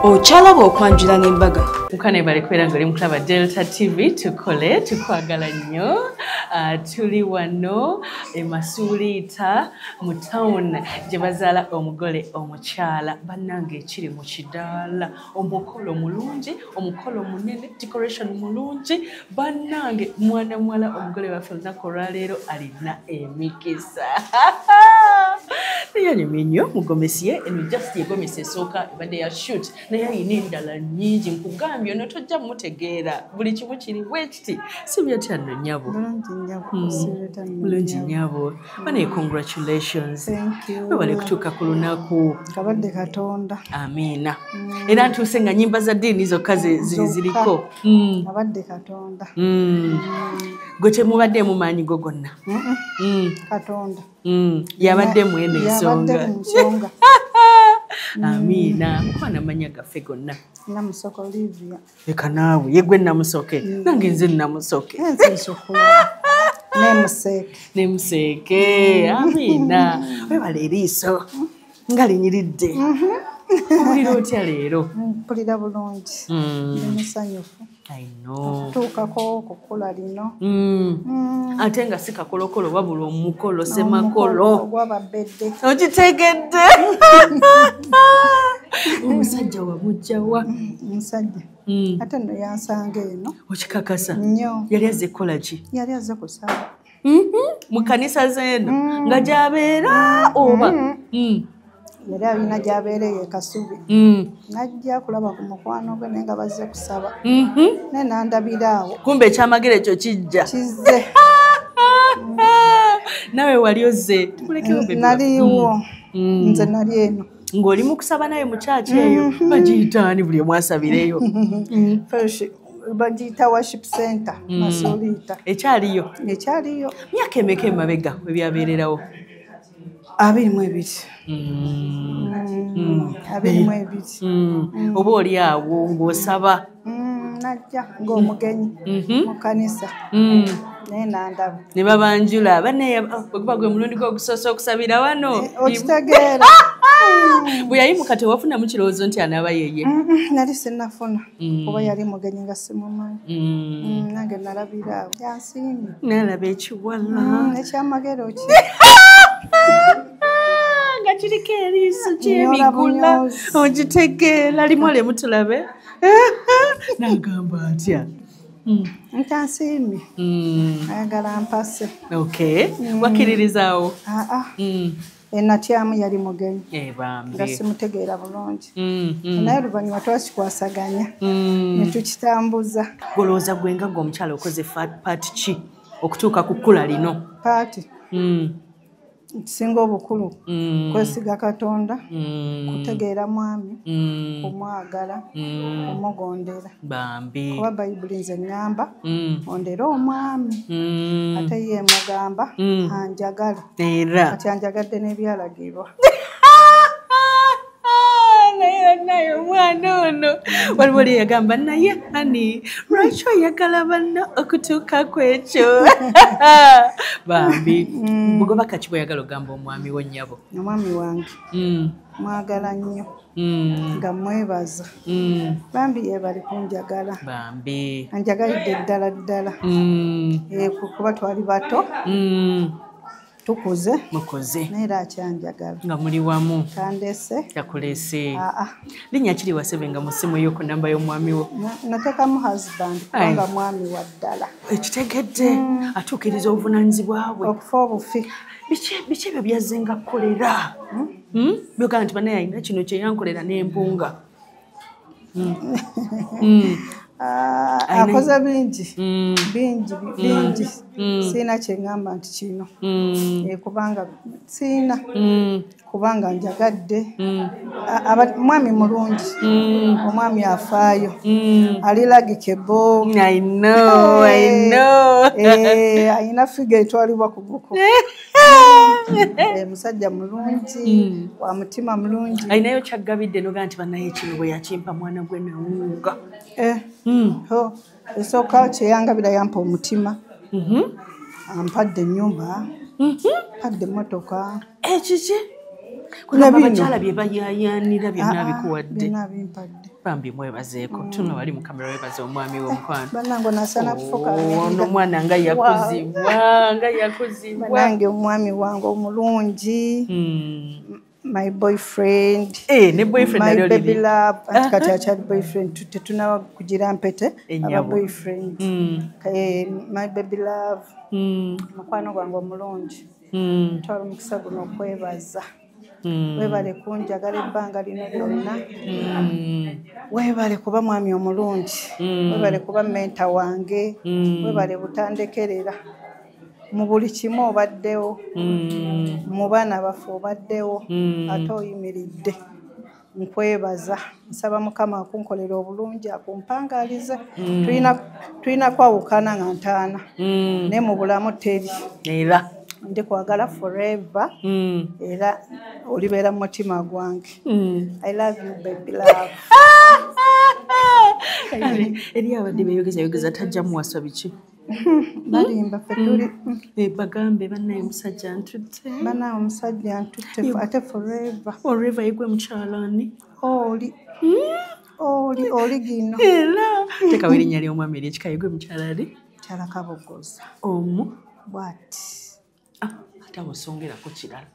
Ochalaba okwanjula n'embaga. Mukane bali kwera ngoli muklaba Delta TV tukole tukwagala nnyo. Tuli wano Masuuliita mu town gye bazaala omugole omukyala bannange ekiri mu kidaala omukolo mulungi omukolo munene decoration mulungi bannange mwana mwala omugole waffe olunaku olwaleero alina emikisa. Yanyuminyo mugomesiye eno just yegomesa esooka ebadde ya shoot naye ayina endala nnyingi nkugambye ono tojja mutegeera buli kimu kiri bwekiti si byotya nno nnyabo bulungi nnyabo bane congratulations webale kutuuka ku lunaku kabadde Katonda amiina era ntuuse nga nnyimba za ddiini zokka ziriko kabadde Katonda gwe temubadde mu maanyi go gonna Katonda yabadde mwene ensonga amiina mukwana amanya gaffe gonna Namusoko Olivia leka naawe yegwe namusoke nange nze namusoke nemuseeke amiina webala eriiso nga linyiridde owulira otya leero mpulira bulungi musanyufu tuukako kukula lino ate nga si kakolokolo wabula omukolo semakolo gwababedde okitegedde omusajja wamugjawa omusajja ate nno yansanga eno okikakasa nnyo yali azze kukola ki yali azze kusaba mu kanisa zeeno nga gyabeera oba yali alina gy'abeereye e Kasubi najja kulaba ku mukwano gwe naye nga bazze kusaba naye nandabira awo kumbe ekyamagero ekyo kijja kizze nawe wali ozze naliiwo nze nali eno ng'oli mu kusaba naye mu kyaki eyo bagiyitaani buli omwasabireyo bagiyita worship center Masuuliita ekyaliyo myaka emeka emabega webyabeererawo 22 oba oli awo ng'osaba najja ng'omugenyi mu kanisa naye nandaba ne babanjula baneguba gwe mulundi gw'ogusoosa okusabira wano okitegeera bwe yayimuka tewafunamu kirowoozo nti anaaba yeye nali sinnafuna kuba yali mugenyi nga simumanyi nange nalabira awo yansiimye nalaba ekiwala ekyamagero ki nga kiriko eriiso ky'emigula ogitegeera limu olemu tulabe nagamba atya ntansiimye ayagala mpase wakkiririzaawo enatyamu yali mugenyi bambi nga simutegeera bulungi naye oluvannyuma twakikwasaganya ne tukitambuza golowooza gwe nga gweomukyala okoze paati ki okutuuka ku kkula lino paati kisinga obukulu kwesiga Katonda kutegeera mwami kumwagala kumugondera bambi kuba bayibuli nze ŋŋamba ondera omwami ate ye mugamba anjagala era kati anjagadde n'ebyalagirwa naye omwana ono waliwo oli yagamba naye ani lwaki oyagala banno okutuuka ku ekyo bambi bugoba kaki bweyagala ogamba omwami wo nnyabo omwami wange mwagala nnyo nga mwebaza bambi ye bali kunjagala bambi anjagalidde ddala ddala kuba twali bato tukuze mukoze naye era akyanjagala nga muli wamu kandese yakuleese linnya kiri wasebe nga mu ssimu yo ku namba y'omwami wo nateekamu husband kubanga mwami wa ddala ekitegedde atuukiriza obuvunaanyizibwa bwe okufa obufi biki ebyo byazze nga kukolera byogala nti banaye alina kino kyeyankolera n'empunga akoze bingi siina kyeŋŋamba nti kino kubanga siina kubanga njagadde mwami mulungi omwami afaayo aliragikebo ayina figa etwalibwa ku buko musajja mulungi wa mutima mulungi ayinayo kyaggabidde nogaa nti banaye kino bwe yakimpa mwana gwe nawunga esooka kyeyangabira yampa omutima ampadde ennyumba ampadde emmotoka ekiki Kugamba abakyala bye bayayanira byonna bikuwadde. Byonna bimpadde. Bambi mwebazeeko. Tuno wali mu kamera webaze omwami w'omukwano. Bannange nasana kufuka. Ono mwana nga yakuzibwa. Bannange omwami wange omulungi. My boyfriend. Ne boyfriend my alio baby love. Kati akyali boyfriend. Tetunaba kugira mpete. Aba boyfriend. My baby love. Mukwano gwange omulungi. Twala omukisa guno okwebaza. Webale kunjagala ebbanga lino lyonna. Webale kuba mwami omulungi. Webale kuba menta wange. Webale butandekerera. Mu buli kimu obaddewo. Mu baana baffe obaddewo. Ate oyimiridde. Nkwebaza. Nsaba Mukama akunkolera obulungi akumpangalize. Tulina kwawukana nga ntaana. Ne mu bulamu teri. Era. Ndi kwagala forever. Era olibeera mu mutima gwange. I love you baby love. Eri abadde beeyogeza tajja muwasa biki? Balimba ffe tuli. Bagambe bannaye omusajja antutte. Bannaye omusajja antutte ate forever. Forever yegwe mukyalani. Oli gino. Era. Tekawo erinnya ly'omwami ery'ekika yegwe mukyalani. Kyala Kabogoza. Bw'ati. Ate awo songerako kirala.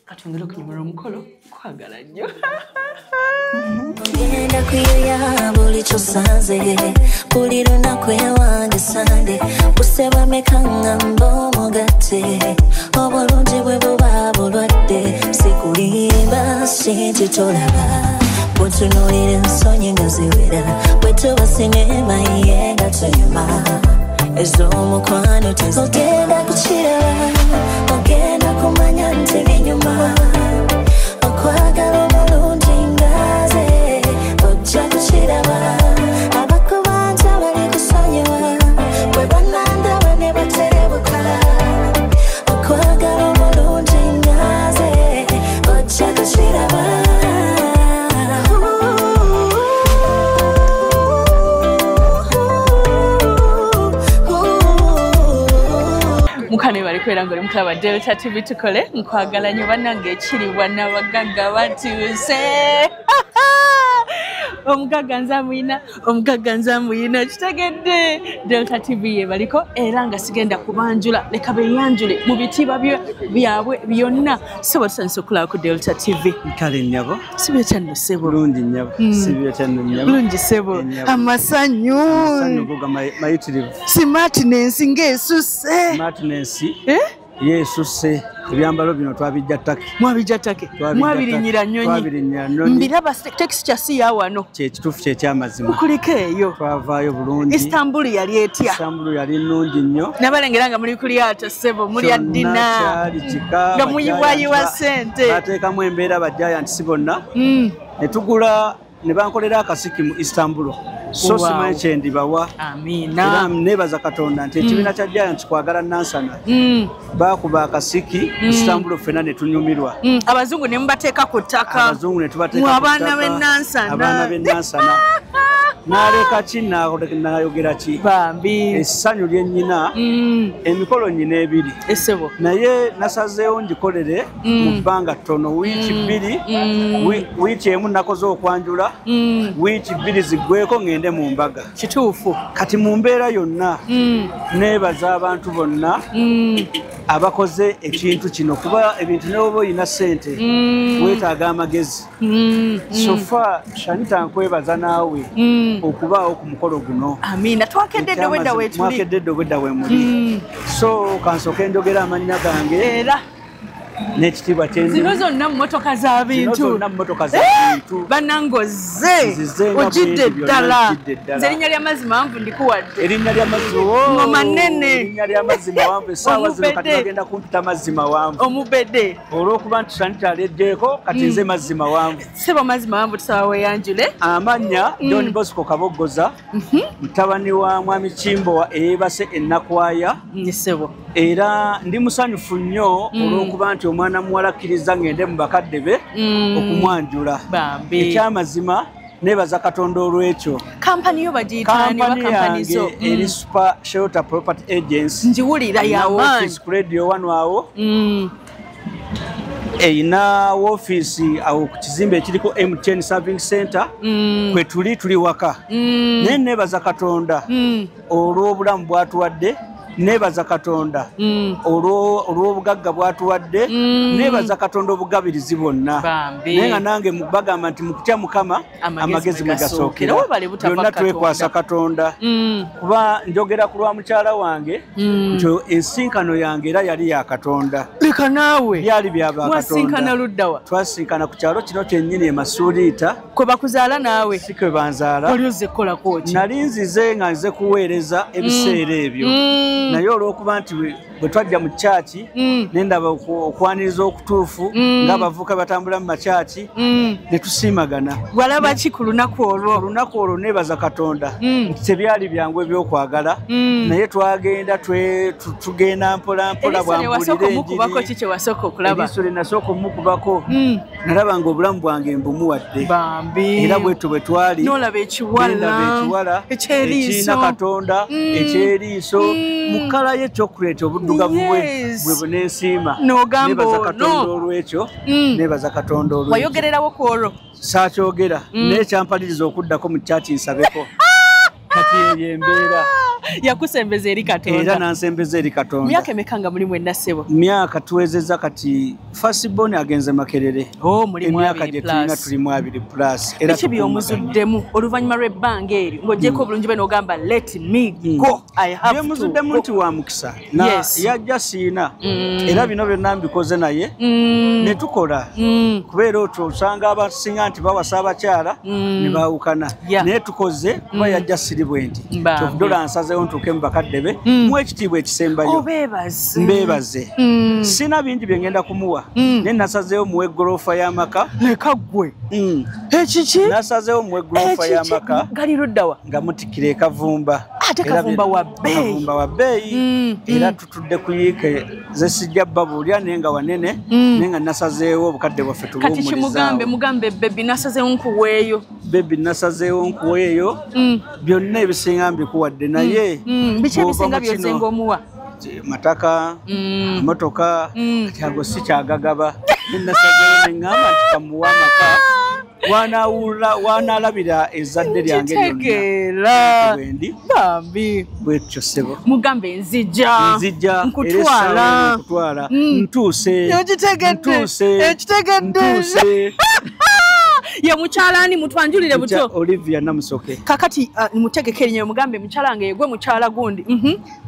Kati ongera okunyumira omukolo kwagala nnyo. Ngenda kuyoya buli kyosanze buli lunaku ewange sande buseba mekangamba omugatte obulungi bwe buba bulwadde sikulimba sinti tolaba bwetunuulira ensonyi nga ziwera bwe tuba sinema ye nga tuyuma ez'omukwano ogenda kukiraba ogenda kumanya nti binyuma okwagala omulungi ngaze ojja kukiraba abakubanja bali kusonyiwa bwe banandaba ne baterebuka okwagala omulungi ngaze ojja kukiraba. Mukane bali kwera ngoli mukaba Delta TV tukole nkwagala nyo bannange ekiribwa n'abagagga batuuse. Omugagga nzamuyina kitegedde Delta TV ye baliko era nga sigenda kubanjula leka beyanjule mu bitiba byabwe byonna sebo tusanyusa okulaba ku Delta TV. Kale nnyabo Sibyo kyano sebo bulungi nnyabo sibyo kyano nnyabo bulungi sebo amasanyu goga mayitirivu smartness ng'esusse smartness yesusse ebyambalo bino twabijja ttake mwabijja ttake mwabirinyira nnyonyi mbiraba taxi kyasi ya wano kyekituufu kyekyamazima kuliko eyo twavaayo bulungi Istanbul yali etya Istanbul yali nnungi nnyo nabalengera nga muli kulyato sebo mulya ddina nga muyiwayiwa ssente bateekamu embeera bajayanti si bonna ne tugula ne bankolera akasiki mu Istanbul so simanyi kyendibawa era nebaza Katonda nti ekibiina kya Giants kwagala Nansana bakuba akasiki Istanbul ffena ne tunyumirwa abazungu ne mubateeka ku ttaka abazungu ne tubateeka ku ttaka abaana b'e Nansana naleka ki nayogera ki bambi essanyu lyennyina emikolo nnyina ebiri esebo naye nasazeewo ngikolere mu bbanga ttono wiiki bbiri wiiki emu nakoze okwanjula wiiki bbiri ziggweko ngende mu mbaga kituufu kati mu mbeera yonna neebaza abantu bonna abakoze ekintu kino kuba ebintu ne oba oyina ssente weetaaga amagezi sofa Shanita nkwebaza naawe okubaawo ku mukolo guno amina twakedde wedda wetuli mwakedde wedda we muli so kansooke njogera amannya gange era n'ekitiibwa kyendi zino zonna mu mmotoka z'abintu bannangoze ojjidde ddala nze erinnya ly'amazzi mawanvu ndikuwadde erinnya ly'amazzi ngoma nnene erinnya ly'amazzi mawanvu essaawa zino kati bagenda kumpita mazzi mawanvu omubedde olw'okuba nti Shanita aleddeeko kati nze mazzi mawanvu sebo mazzi mawanvu tusaba weyanjule amannya John Bosco Kabogoza mutabani wa mwami Kimbowa eyeebase ennakwaya sebo era ndi musanyufu nnyo olw'okuba nti omwana muwala akkiriza ngende mu bakadde be okumwanjula ekyamazima nebaza Katonda olw'ekyo kampani yo bagiyitaani bakampani zo eri Super Shelter Property Agency njiwulira yawangi ku radio wano awo eyina woofiisi awo ku kizimbe ekiriko MTN Serving Center kwe tuli waka naye neebaza Katonda olw'obulamu bwatuwadde neebaza Katonda olw'obugagga bwatuwadde neebaza Katonda obugabirizi bwonna naye nga nange bagamba nti mu kutya Mukama amagezi mwe gasookera byonna twekwasa Katonda kuba njogera ku lwa mukyala wange nti ensinkano yange era yali ya Katonda leka naawe byali byaba Katonda luddawa twasinkana ku kyalo kino kyennyini e Masuuliita kwe bakuzaala naawe si kwe banzaala wali ozze kukolako ki nali nzize nga nze kuweereza ebiseera ebyo naye olw'okuba nti bwe twajja mu kyaki nendaba okwaniriza okutuufu ng'abavubuka batambula mu makyaki ne tusiimagana walaba ki ku lunaku olwo neebaza Katonda nti tebyali byangu ebyokwagala naye twagenda tugenda mpolampola bwambuliraeriiso lye nasooka omukubako nalaba nga obulamu bwange mbumuwadde era bwetyo bwe twali nolaba ekiwala ekirina Katonda ekyeriiso mu kkala ye ekyokuleeta obuddugavu bwe bunensiima neebaza Katonda olw'ekyo neebaza Katonda olw'ekyo wayogererawo ku olwo saakyogera naye kyampaliriza okuddako mu kyaki nsabeko kati eyo embeera yakusembeza eri Katonda era nansembeza eri Katonda myaka emeka nga mulimu ennasebo myaka tuwezeza kati firstborn agenze Makerere emyaka gye tulina tulimu 2+ era biki byomuzuddemu oluvannyuma lw'ebbanga eryo ng'ogyeko obulungi bwe n'ogamba let me go I have to byemuzuddemu nti wa mukisa yajja siina era bino byonna mbikoze naye ne tukola kubeera otyo osanga abasinga nti bawasa abakyala ne baawukana naye tukoze kuba yajja siri bwe nti kyokudola nsazeewo ntuuke mu bakadde be mu ekitiibwa ekisembayo mbeebaze sina bingi bye ngenda kumuwa naye nasazeewo muwe eggoloofa y'amaka leka ggwe ekiki nasazeewo muwe eggoloofa y'amaka gali luddawa nga mutikira ekavumba ate kavumba wa bbeeyi era tutudde ku yiike ze sijja babuulya naye nga wanene naye nga nasazeewo obukadde bwaffe tubuwumulizawo kati mugambe bebi nasazeewo nkuweeyo byonna ebisinga mbikuwadde naye biki ebisinga byozenga omuwa mataka motoka kati ago si kyagagaba nenasazeewo neŋŋamba nti kamuwa amaka wanaalabira ezzadde lyange lyonna bwendi bambi bwetyo ssebo mugambe nzija nkutwala ntuuse ye mukyalaani mutwanjulire butyo Olivia Namusoke kakati mutegeke erinnya mugambe mukyala wange yegwe mukyala gundi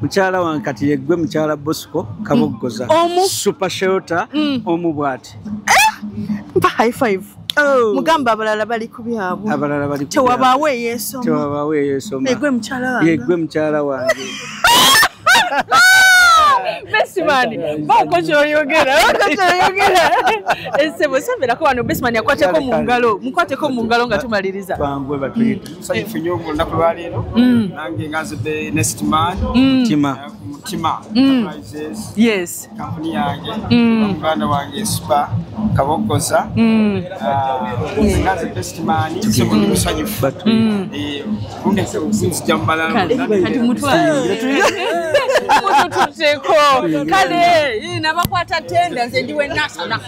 mukyala wange kati yegwe mukyala Bosco Kaboggoza super shelter omu bwati mpa high five mugamba abalala bali ku byabwe tewabaawo eyeesoma yegwe mukyala wange Besimani, bako kyoyogera. Esebo semberako wano Besimani akwateko mu ngalo, mukwateko mu ngalo nga tumaliriza. Bangwe batuyita. Nsanyufu nnyo olunaku lwaleero. Nange nganzidde Next Man. Mutima. Yes. Kampuni yange. Muganda wange Super Kaboggoza. Nganze Best Man. Nsebo ndi musanyufu. Undese usinzija mbalala. Kati mutwala. Mututeko. Kale, nabakwata tenda nze ndiwe nasana.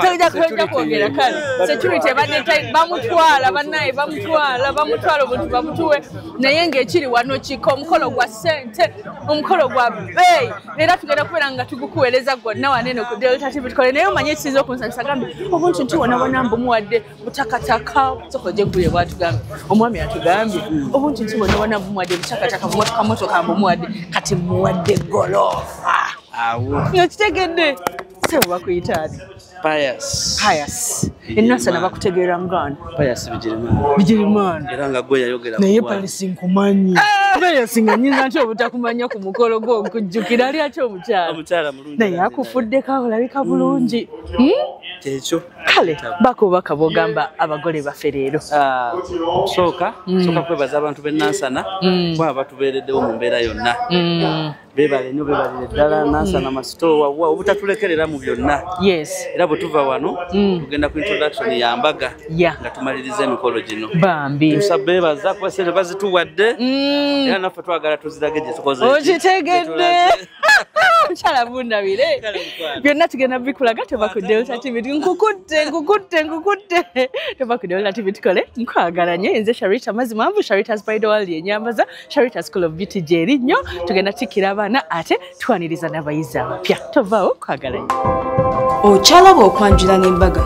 Kale kwogera kale. Security badde bamutwala bannaye bamutwala obuntu bamutuwe naye ng'ekiri wano kiko omukolo gwa ssente omukolo gwa bbeeyi era tugenda kubeera nga tugukuweereza gwonna wanene ku Delta TV tukole naye omanye ekisinza okunsanyusa gambe obuntu nti wonabona mbumuwadde butakataka soko gye gguye bwatugambye omwami atugambye obuntu nti wonabona mbumuwadde butakataka motoka mbumuwadde kati mmuwadde goloofa ngakitegedde sebo bakuyitaani Pius. Enasana bakutegeera ngana. Pius Bigirimana. Era nga gwe yayogera. Naye Palisi nkumanyi. Pius nganyiza nti obutakumanya ku mukolo gwo okujjukira ali ate omukyala. Omukyala mulungi. Naye akufuddeko olabika bulungi. Ekyo. Kale bakuba kabogamba abagole baffe leero. Sooka kwebaza abantu b'Enansana kuba batubeereddewo mu mbeera yonna. Beebale nnyo beebalire ddala Nansana masitoowa obutatulekerera mu byonna. Yes. Era bwe tuva wano tugenda ku introduction ya mbaga nga tumaliriza emikolo gino. Bambi. Tusabeebaza kuba sente bazituwadde era naffe twagala tuzirage gye tukoze. Okitegedde. Chala bundabire. Byonna tugenda bikulaga tova ku Delta TV. Nkukutte. Tova ku Delta TV tukole. Nkwagalanye nze Sharita Mazimamvu, Sharita's Bridal World yenyambaza, Sharita's School of Beauty jerinnyo. Tugenda tikira abaana ate twaniriza n'abayizi abapya. Tovaawo kwagalanye. Ochalaba okwanjula n'embaga.